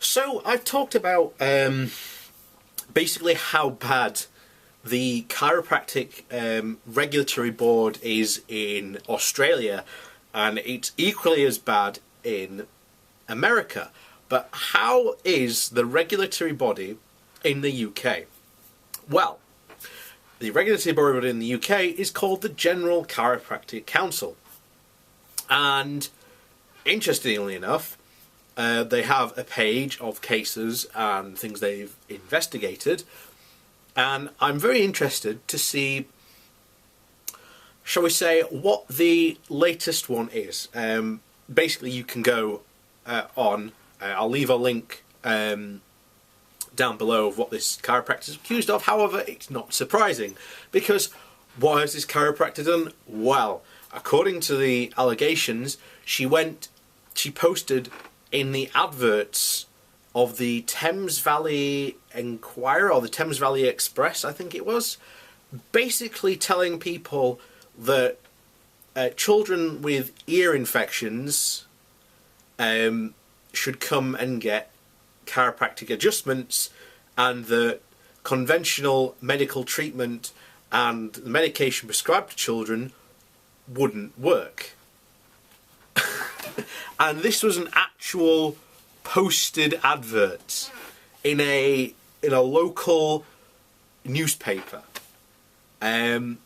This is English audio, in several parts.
So I've talked about basically how bad the chiropractic regulatory board is in Australia, and it's equally as bad in America. But how is the regulatory body in the UK? Well, the regulatory body in the UK is called the General Chiropractic Council, and interestingly enough, they have a page of cases and things they've investigated, and I'm very interested to see, shall we say, what the latest one is. Basically, you can go on, I'll leave a link down below of what this chiropractor is accused of. However, it's not surprising, because what has this chiropractor done? Well, according to the allegations, she posted in the adverts of the Thames Valley Enquirer, or the Thames Valley Express, I think it was, basically telling people that children with ear infections should come and get chiropractic adjustments, and that conventional medical treatment and the medication prescribed to children wouldn't work. And this was an actual posted advert in a local newspaper. To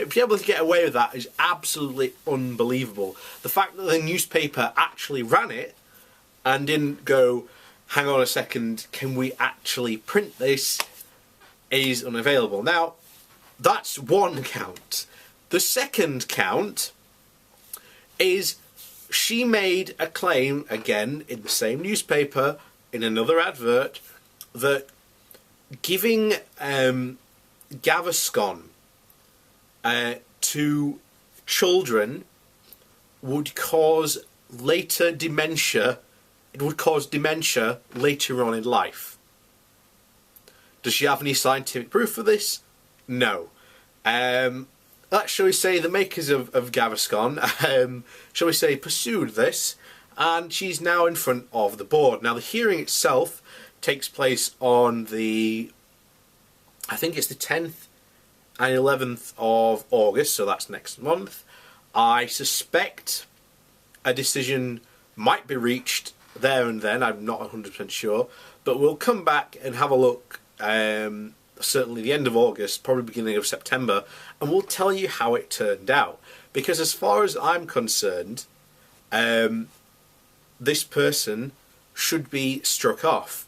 be able to get away with that is absolutely unbelievable. The fact that the newspaper actually ran it and didn't go, hang on a second, can we actually print this, is unavailable. Now, that's one count. The second count is she made a claim, again, in the same newspaper, in another advert, that giving Gaviscon to children would cause later dementia. It would cause dementia later on in life. Does she have any scientific proof for this? No. Shall we say, the makers of Gaviscon, shall we say, pursued this, and she's now in front of the board. Now, the hearing itself takes place on I think it's the 10th and 11th of August, so that's next month. I suspect a decision might be reached there and then, I'm not 100% sure, but we'll come back and have a look, certainly the end of August, probably beginning of September, and we'll tell you how it turned out. Because as far as I'm concerned, this person should be struck off.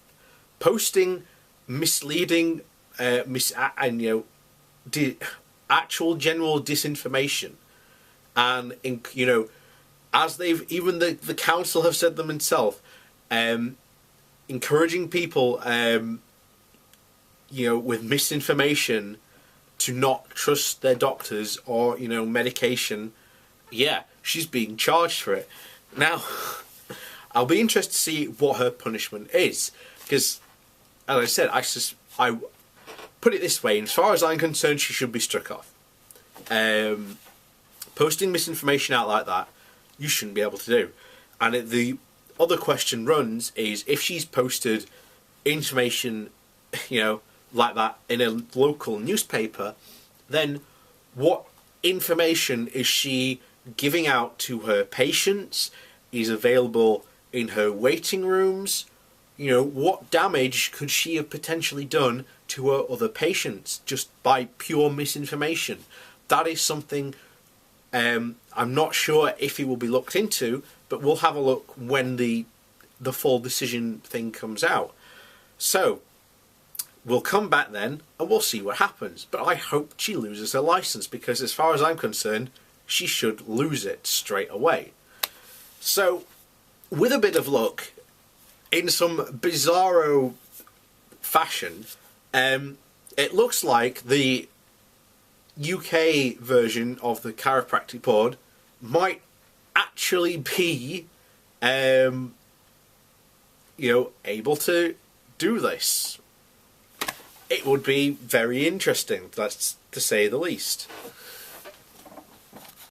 Posting misleading, actual general disinformation, and as even the council have said them themselves, encouraging people with misinformation to not trust their doctors or medication. Yeah, she's being charged for it. Now, I'll be interested to see what her punishment is, because, as I said, I put it this way: as far as I'm concerned, she should be struck off. Posting misinformation out like that, you shouldn't be able to do. And the other question runs is, if she's posted information, like that in a local newspaper, then what information is she giving out to her patients, is available in her waiting rooms? What damage could she have potentially done to her other patients just by pure misinformation? That is something I'm not sure if it will be looked into, but we'll have a look when the full decision thing comes out. So we'll come back then and we'll see what happens. But I hope she loses her license, because as far as I'm concerned, she should lose it straight away. So, with a bit of luck, in some bizarro fashion, it looks like the UK version of the chiropractic board might actually be, able to do this. It would be very interesting, that's to say the least.